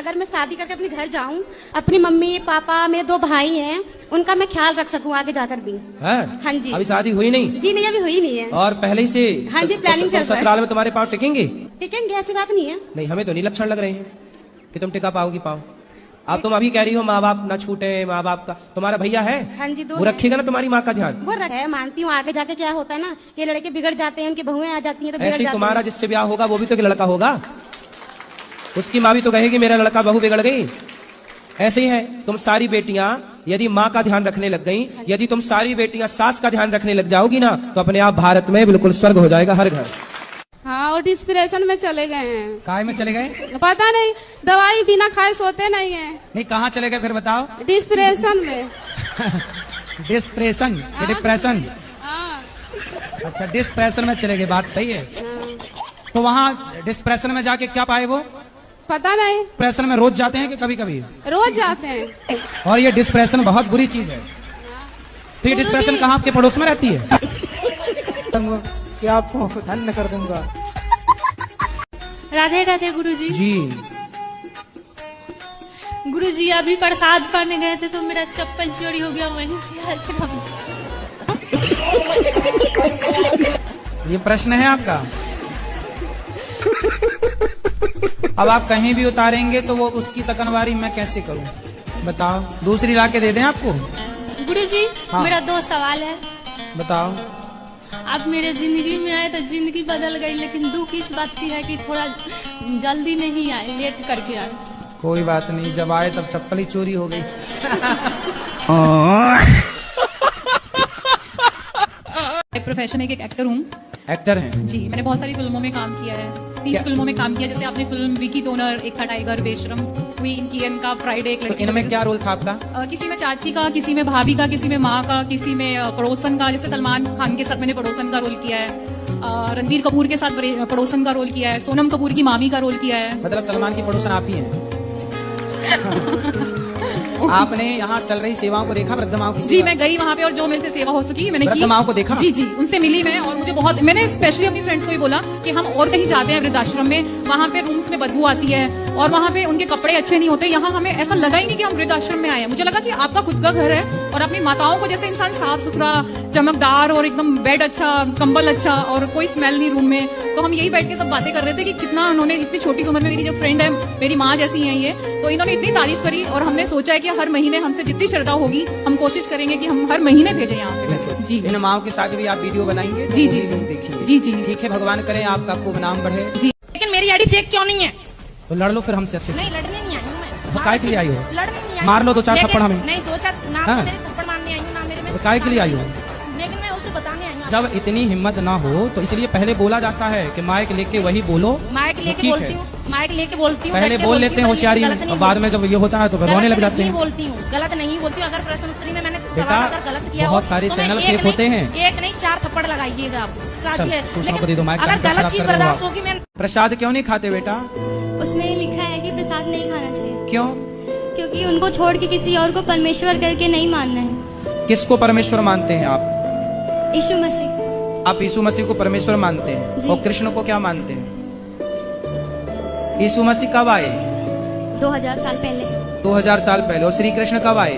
अगर मैं शादी करके अपने घर जाऊं, अपनी मम्मी पापा मेरे 2 भाई हैं, उनका मैं ख्याल रख सकूं आगे जाकर भी। हाँ जी। अभी शादी हुई नहीं? जी नहीं, अभी हुई नहीं है। और पहले ही से? हाँ जी, प्लानिंग चल रहा है। ससुराल में तुम्हारे पाँव टिकेंगे? टिकेंगे, ऐसी बात नहीं है। नहीं, हमें तो नहीं लक्षण लग रहे हैं कि तुम टिका पाओगी पाँव। अब तुम अभी कह रही हो माँ बाप ना छूटे, माँ बाप का। तुम्हारा भैया है? हाँ जी, 2 वो रखेगा ना तुम्हारी माँ का ध्यान? वो रखे, मानती हूँ। आगे जाके क्या होता है ना, ये लड़के बिगड़ जाते हैं, उनकी बहुएं आ जाती हैं तो बिगड़ ऐसे जाते हैं। तुम्हारा जिससे ब्याह होगा वो भी तो एक लड़का होगा, उसकी माँ भी तो कहेगी मेरा लड़का बहू बिगड़ गई। ऐसे ही है, तुम सारी बेटियां यदि माँ का ध्यान रखने लग गई, यदि तुम सारी बेटियां सास का ध्यान रखने लग जाओगी ना, तो अपने आप भारत में बिल्कुल स्वर्ग हो जाएगा हर घर। हाँ, और डिस्प्रेशन में चले गए हैं। काय में चले गए? पता नहीं, दवाई बिना खाए सोते नहीं है। नहीं, कहाँ चले गए फिर बताओ? डिस्प्रेशन में। डिस्प्रेशन? डिप्रेशन? हाँ। अच्छा, डिस्प्रेशन में चले गए, बात सही है। हाँ। तो वहाँ डिस्प्रेशन में जाके क्या पाए वो? पता नहीं। डिप्रेशन में रोज जाते हैं कि कभी कभी? रोज जाते हैं। और ये डिस्प्रेशन बहुत बुरी चीज है। तो ये डिस्प्रेशन कहाँ आपके पड़ोस में रहती है? कि आपको धन्य कर दूंगा। राधे राधे गुरुजी। जी। गुरुजी, अभी प्रसाद पाने गए थे तो मेरा चप्पल चोरी हो गया, वहीं से ये प्रश्न है आपका? अब आप कहीं भी उतारेंगे तो वो उसकी तकनवारी मैं कैसे करूं? बताओ, दूसरी ला के दे दें आपको? गुरुजी, हाँ। मेरा 2 सवाल है। बताओ। आप मेरे जिंदगी में आए तो जिंदगी बदल गई, लेकिन दुख इस बात की है कि थोड़ा जल्दी नहीं आए, लेट करके आए। कोई बात नहीं, जब आए तब चप्पल ही चोरी हो गई। प्रोफेशन एक एक्टर हूँ। एक्टर हैं? जी, मैंने बहुत सारी फिल्मों में काम किया है। 30 फिल्मों में काम किया। जैसे आपने फिल्म विकी टोनर, एक था टाइगर, बेशरम, क्वीन, कियन का, फ्राइडे, एक तो लड़की। इनमें क्या रोल था आपका? किसी में चाची का, किसी में भाभी का, किसी में माँ का, किसी में पड़ोसन का। जैसे सलमान खान के साथ मैंने पड़ोसन का रोल किया है। रणबीर कपूर के साथ पड़ोसन का रोल किया है। सोनम कपूर की मामी का रोल किया है। मतलब सलमान की पड़ोसन आप ही हैं? आपने यहाँ चल रही सेवाओं को देखा, वृद्ध माओ की? जी, मैं गई वहाँ पे और जो मेरे से सेवा हो सकी मैंने की। वृद्ध माओ को देखा? जी जी, उनसे मिली मैं, और मुझे बहुत, मैंने स्पेशली अपनी फ्रेंड्स को ही बोला कि हम और कहीं जाते हैं वृद्धाश्रम में, वहाँ पे रूम्स में बदबू आती है और वहाँ पे उनके कपड़े अच्छे नहीं होते। यहाँ हमें ऐसा लगा ही नहीं कि हम वृद्धाश्रम में आए हैं। मुझे लगा कि आपका खुद का घर है और अपनी माताओं को जैसे इंसान साफ सुथरा, चमकदार और एकदम बेड अच्छा, कंबल अच्छा और कोई स्मेल नहीं रूम में। तो हम यही बैठ के सब बातें कर रहे थे कि कितना उन्होंने, इतनी छोटी उम्र में, मेरी जो फ्रेंड है, मेरी माँ जैसी है ये, तो इन्होंने इतनी तारीफ करी और हमने सोचा है कि हर महीने हमसे जितनी श्रद्धा होगी हम कोशिश करेंगे कि हम हर महीने भेजें यहाँ पे। जी, इन माओ के साथ भी आप वीडियो बनाएंगे? जी जी देखिए। जी जी, ठीक है, भगवान करे आपका खूब नाम बढ़े। जी। लेकिन मेरी आईडी फेक क्यों नहीं है? तो लड़ लो फिर हमसे अच्छे से। नहीं, लड़ने नहीं आई हूँ मैं। तो काय के लिए आई हो? लड़ने नहीं आई। मार लो 2-4 थप्पड़ हमें। नहीं, 2-4 ना, हाँ। मेरे थप्पड़ मारने आई हूँ ना, मेरे में। तो काय के लिए आई हो? लेकिन मैं उसे बताने आई हूँ। जब इतनी हिम्मत ना हो तो इसलिए पहले बोला जाता है कि माइक लेके वही बोलो। माइक लेके बोलती हूँ, माइक लेके बोलती हूँ। पहले बोल लेते हैं होशियारी में, और बाद में जब ये होता है तो रोने लग जाते हैं। बोलती हूँ, गलत नहीं बोलती हूँ। अगर प्रश्न उत्तरी में मैंने बेटा, गलत किया बहुत सारे तो चैनल मैं फेक होते हैं। एक नहीं 4 थप्पड़ लगाइएगा आप। दूसरों को दे दो माइक। अगर गलत चीज बर्दाश्त होगी, मैं प्रसाद क्यों नहीं खाते बेटा? उसमें लिखा है कि प्रसाद नहीं खाना चाहिए। क्यों? क्योंकि उनको छोड़ के किसी और को परमेश्वर करके नहीं मानना है। किसको परमेश्वर मानते हैं आप? यीशु मसीह। आप यीशु मसीह को परमेश्वर मानते हैं? जी। और कृष्ण को क्या मानते हैं? यीशु मसीह कब आए? 2000 साल पहले। 2000 साल पहले। और श्री कृष्ण कब आए?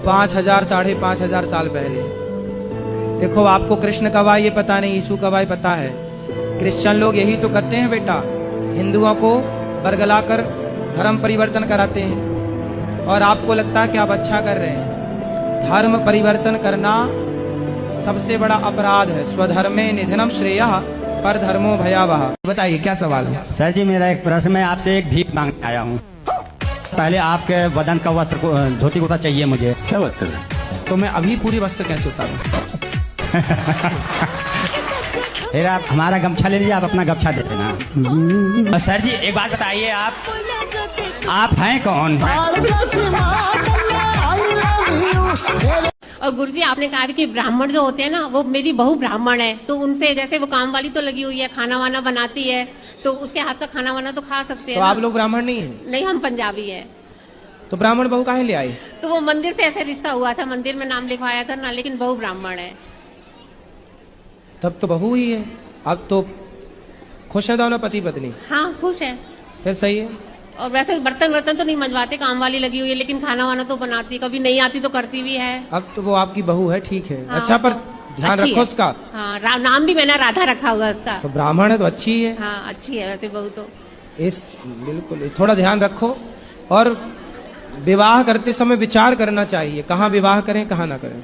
5000 5,500 साल पहले। देखो, आपको कृष्ण कब आए ये पता नहीं, यीशु कब आए पता है। क्रिश्चियन लोग यही तो करते हैं बेटा, हिंदुओं को बरगलाकर धर्म परिवर्तन कराते हैं और आपको लगता है कि आप अच्छा कर रहे हैं। धर्म परिवर्तन करना सबसे बड़ा अपराध है। स्वधर्मे निधनम श्रेयः पर धर्मो भयावह। बताइए क्या सवाल है? सर जी, मेरा एक प्रश्न, मैं आपसे एक भीख मांगने आया हूँ। पहले आपके बदन का वस्त्र को, धोती कुर्ता चाहिए मुझे। क्या बात कर रहे हैं? तो मैं अभी पूरी वस्त्र कैसे उतारूं? फिर आप हमारा गमछा ले लीजिए, आप अपना गमछा देते ना। सर जी एक बात बताइए, आप हैं कौन? और गुरुजी, आपने कहा कि ब्राह्मण जो होते हैं ना, वो मेरी बहू ब्राह्मण है, तो उनसे जैसे वो काम वाली तो लगी हुई है, खाना वाना बनाती है, तो उसके हाथ का खाना वाना तो खा सकते हैं। तो आप लोग ब्राह्मण नहीं है? नहीं, हम पंजाबी है। तो ब्राह्मण बहू काहे ले आई? तो वो मंदिर से ऐसे रिश्ता हुआ था, मंदिर में नाम लिखवाया था ना, लेकिन बहू ब्राह्मण है। तब तो बहू ही है। अब तो खुश है दोनों पति पत्नी? हाँ, खुश है। फिर सही है। और वैसे बर्तन तो नहीं मंजवाते, काम वाली लगी हुई है, लेकिन खाना वाना तो बनाती है, कभी नहीं आती तो करती भी है। अब तो वो आपकी बहू है, ठीक है। हाँ, अच्छा, पर तो ध्यान अच्छी रखो है। उसका। हाँ, नाम भी मैंने राधा रखा हुआ उसका। तो ब्राह्मण है तो अच्छी है। हाँ, अच्छी है वैसे बहू तो। बिल्कुल थोड़ा ध्यान रखो। और विवाह करते समय विचार करना चाहिए, कहाँ विवाह करें कहाँ ना करें।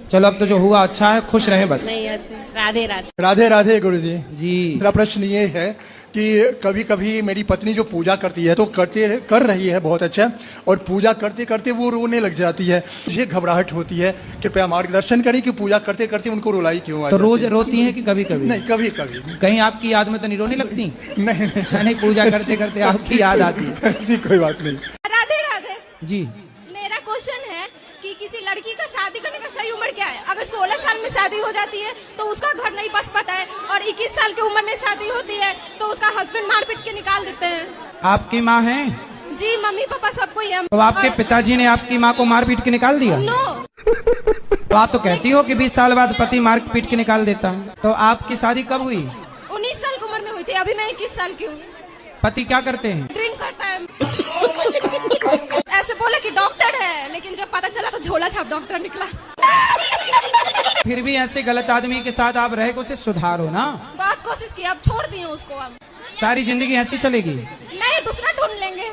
चलो, अब तो जो हुआ अच्छा है, खुश रहें बस। नहीं, अच्छी। राधे राधे। राधे राधे गुरुजी जी। मेरा प्रश्न ये है कि कभी कभी मेरी पत्नी जो पूजा करती है तो कर रही है बहुत अच्छा, और पूजा करते करते वो रोने लग जाती है, मुझे घबराहट होती है। कृपया मार्गदर्शन करें कि पूजा करते करते उनको रुलाई क्यों आ तो जाती रोज है? रोती हैं कि कभी कभी? नहीं, कभी कभी। कहीं आपकी याद में तो नहीं रोने लगती? नहीं नहीं, पूजा करते करते आपकी याद आती है। ऐसी कोई बात नहीं। राधे राधे जी। मेरा क्वेश्चन है कि किसी लड़की का शादी करने का सही उम्र क्या है? अगर 16 साल में शादी हो जाती है तो उसका घर नहीं बस पाता है, और 21 साल की उम्र में शादी होती है तो उसका हस्बैंड मार पीट के निकाल देते हैं। आपकी माँ है? जी, मम्मी पापा सबको ही है। तो आपके पिताजी ने आपकी माँ को मार पीट के निकाल दिया? नो। तो आप तो कहती हो कि 20 साल बाद पति मार पीट के निकाल देता है। तो आपकी शादी कब हुई? 19 साल की उम्र में हुई थी, अभी मैं 21 साल की हूँ। पति क्या करते हैं? ड्रिंक करता है। ऐसे बोले कि डॉक्टर है, लेकिन जब पता चला तो झोला छाप डॉक्टर निकला। फिर भी ऐसे गलत आदमी के साथ आप रह के उसे सुधारो ना। बहुत कोशिश की, अब छोड़ दिए उसको। हम सारी जिंदगी ऐसी चलेगी? नहीं, दूसरा ढूंढ लेंगे।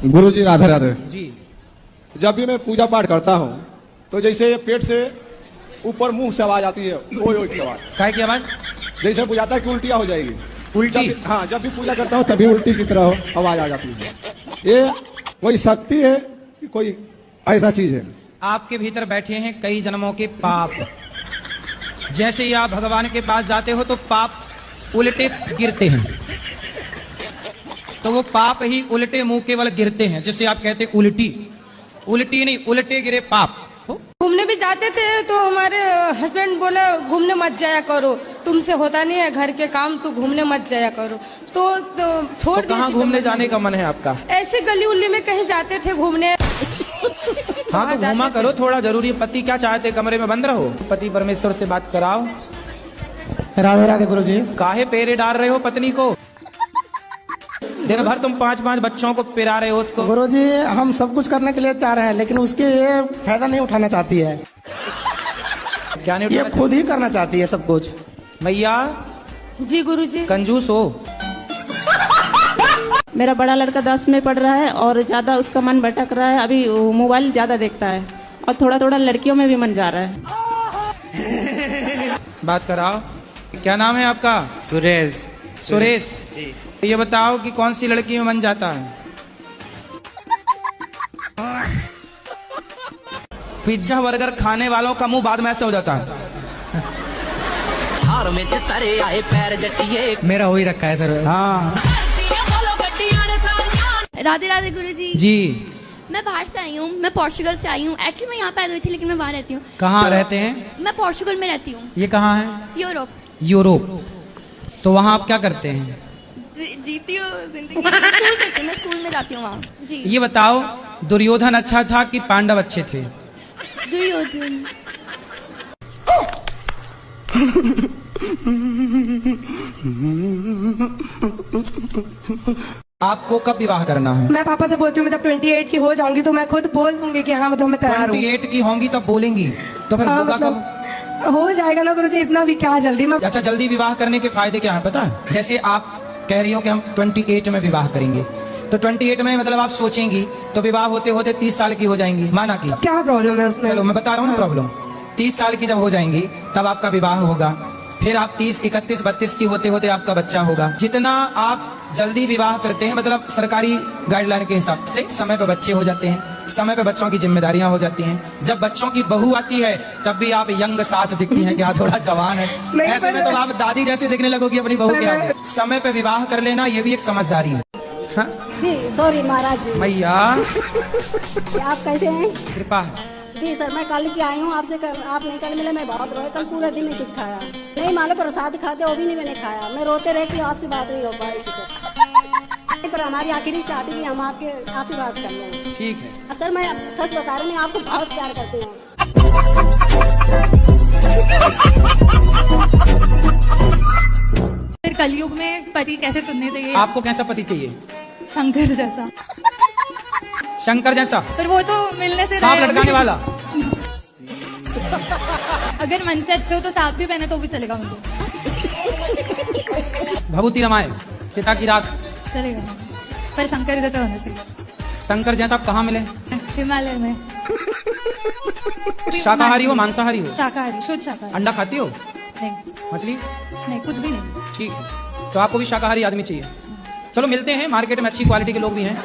गुरुजी राधे राधे जी। जब भी मैं पूजा पाठ करता हूँ तो जैसे पेट से ऊपर मुंह से आवाज आती है, ओए की आवाज। काय की आवाज? जैसे बुझाता है कि उल्टियाँ हो जाएगी। उल्टी? हाँ, जब भी पूजा करता हूँ तभी उल्टी की तरह आवाज आ जाती है। ये कोई शक्ति है कि कोई ऐसा चीज है? आपके भीतर बैठे हैं कई जन्मों के पाप। जैसे ही आप भगवान के पास जाते हो तो पाप उल्टे गिरते हैं, तो वो पाप ही उल्टे मुंह केवल गिरते हैं, जिसे आप कहते हैं उल्टी। उल्टी नहीं, उल्टे गिरे पाप। घूमने भी जाते थे तो हमारे हस्बैंड बोले घूमने मत जाया करो, तुमसे होता नहीं है घर के काम, तो घूमने मत जाया करो। तो छोड़ तो कहाँ घूमने जाने का मन है आपका? ऐसे गली उल्ली में कहीं जाते थे घूमने। हाँ, तो घूमा करो थोड़ा, जरूरी है। पति क्या चाहते, कमरे में बंद रहो? पति परमेश्वर से बात कराओ। राधे राधे गुरुजी। काहे पेरे डाल रहे हो पत्नी को? दिन भर तुम 5-5 बच्चों को पिरा रहे हो उसको। गुरुजी, हम सब कुछ करने के लिए तैयार हैं, लेकिन उसके ये फायदा नहीं उठाना चाहती है। क्या नहीं? ये खुद ही करना चाहती है सब कुछ। भैया जी गुरुजी। कंजूस हो। मेरा बड़ा लड़का 10 में पढ़ रहा है और ज्यादा उसका मन भटक रहा है, अभी मोबाइल ज्यादा देखता है, और थोड़ा थोड़ा लड़कियों में भी मन जा रहा है। बात कराओ। क्या नाम है आपका? सुरेश। सुरेश जी। ये बताओ कि कौन सी लड़की में मन जाता है? पिज्जा बर्गर खाने वालों का मुंह बाद में ऐसे हो जाता है। मेरा हो ही रखा है सर। हाँ। राधे राधे गुरुजी। जी। मैं बाहर से आई हूँ, मैं पोर्चुगल से आई हूँ। एक्चुअली मैं यहाँ पैदा हुई थी, लेकिन मैं बाहर रहती हूँ। कहाँ रहते हैं? मैं पोर्चुगल में रहती हूँ। ये कहाँ है? यूरोप। यूरोप। तो वहाँ आप क्या करते हैं? जीती हूँ जिंदगी। स्कूल करती हूँ, मैं स्कूल में जाती हूँ वहाँ। जी। ये बताओ, दुर्योधन अच्छा था कि पांडव अच्छे थे? दुर्योधन। आपको कब विवाह करना है? मैं पापा से बोलती हूँ, मैं जब 28 की हो जाऊंगी तो मैं खुद बोल दूंगी कि हाँ मतलब मैं तैयार हूँ। 28 की होंगी तब बोलेंगी, तो फिर होगा कब? हो जाएगा ना गुरुजी, इतना भी क्या जल्दी में। अच्छा, जल्दी विवाह करने के फायदे क्या है पता है? जैसे आप कह रही हो कि हम 28 में विवाह करेंगे, तो 28 में मतलब आप सोचेंगी तो विवाह होते होते 30 साल की हो जाएंगी, माना कि? क्या प्रॉब्लम है उसमें? चलो मैं बता रहा हूँ ना प्रॉब्लम। 30 साल की जब हो जाएंगी तब आपका विवाह होगा, फिर आप 30, 31, 32 की होते होते आपका बच्चा होगा। जितना आप जल्दी विवाह करते हैं, मतलब सरकारी गाइडलाइन के हिसाब से समय पे बच्चे हो जाते हैं, समय पे बच्चों की जिम्मेदारियां हो जाती हैं। जब बच्चों की बहू आती है तब भी आप यंग सास दिखती हैं कि हाँ थोड़ा जवान है, ऐसे में तो आप दादी जैसे दिखने लगोगी अपनी बहू के आगे। समय पे विवाह कर लेना ये भी एक समझदारी है। हाँ? सॉरी महाराज जी। भैया आप कैसे हैं? कृपा है जी सर, मैं कल की आई हूँ आपसे। आप नहीं कल मिले, मैं बहुत रोए, कल पूरा दिन नहीं कुछ खाया। नहीं मालूम प्रसाद खाते वो भी नहीं मैंने खाया, मैं रोते रहती हूँ, आपसे बात नहीं हो पाई सर। पर हमारी आखिरी चाहती थी हम आपसे बात कर लें। ठीक है सर, मैं सच बता रही हूँ, मैं आपको बहुत प्यार करती हूँ। फिर कलयुग में पति कैसे चुनने चाहिए? आपको कैसा पति चाहिए? शंकर जैसा। शंकर जैसा? पर वो तो मिलने से सांप रहे लटकाने वाला? अगर मन से अच्छे हो तो सांप भी पहने तो भी चलेगा मुझे। भभूति रमाए, चिता की राख चलेगा, पर शंकर जैसा होना चाहिए। शंकर जैसा आप कहाँ मिले? हिमालय में। शाकाहारी हो मांसाहारी हो? शाकाहारी, शुद्ध शाकाहारी। अंडा खाती हो? नहीं। मछली? नहीं, कुछ भी नहीं। ठीक है, तो आपको भी शाकाहारी आदमी चाहिए। चलो मिलते हैं, मार्केट में अच्छी क्वालिटी के लोग भी हैं।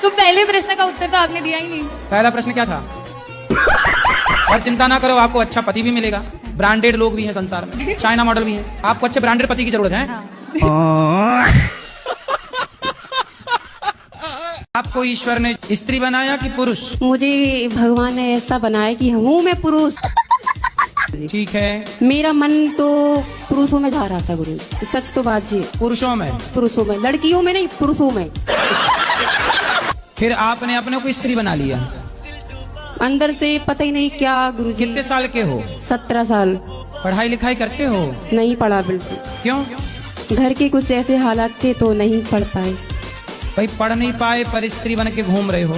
तो पहले प्रश्न का उत्तर तो आपने दिया ही नहीं। पहला प्रश्न क्या था? और चिंता ना करो, आपको अच्छा पति भी मिलेगा। ब्रांडेड लोग भी हैं संसार में, चाइना मॉडल भी हैं। आपको अच्छे ब्रांडेड पति की जरूरत है। हाँ। आपको ईश्वर ने स्त्री बनाया कि पुरुष? मुझे भगवान ने ऐसा बनाया कि हूँ मैं पुरुष। ठीक है। मेरा मन तो पुरुषों में जा रहा था गुरु, सच तो बात जी। पुरुषों में? पुरुषों में, लड़कियों में नहीं, पुरुषों में। फिर आपने अपने को स्त्री बना लिया? अंदर से पता ही नहीं क्या गुरु जी। कितने साल के हो? 17 साल। पढ़ाई लिखाई करते हो? नहीं पढ़ा बिल्कुल। क्यों? घर के कुछ ऐसे हालात थे तो नहीं पढ़ पाए। भाई पढ़ नहीं पाए पर स्त्री बन के घूम रहे हो।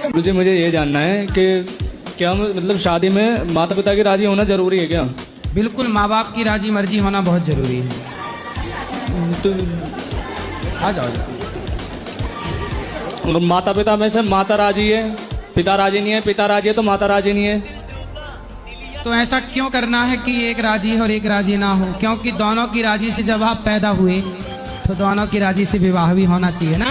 गुरुजी मुझे ये जानना है कि क्या मतलब शादी में माता पिता की राजी होना जरूरी है क्या? बिल्कुल, माँ बाप की राजी मर्जी होना बहुत जरूरी है। तो आ जाओ। माता पिता में से माता राजी है, पिता राजी नहीं है, पिता राजी है तो माता राजी नहीं है। तो ऐसा क्यों करना है कि एक राजी और एक राजी ना हो? क्योंकि दोनों की राजी से जब आप पैदा हुए तो दोनों की राजी से विवाह भी होना चाहिए ना।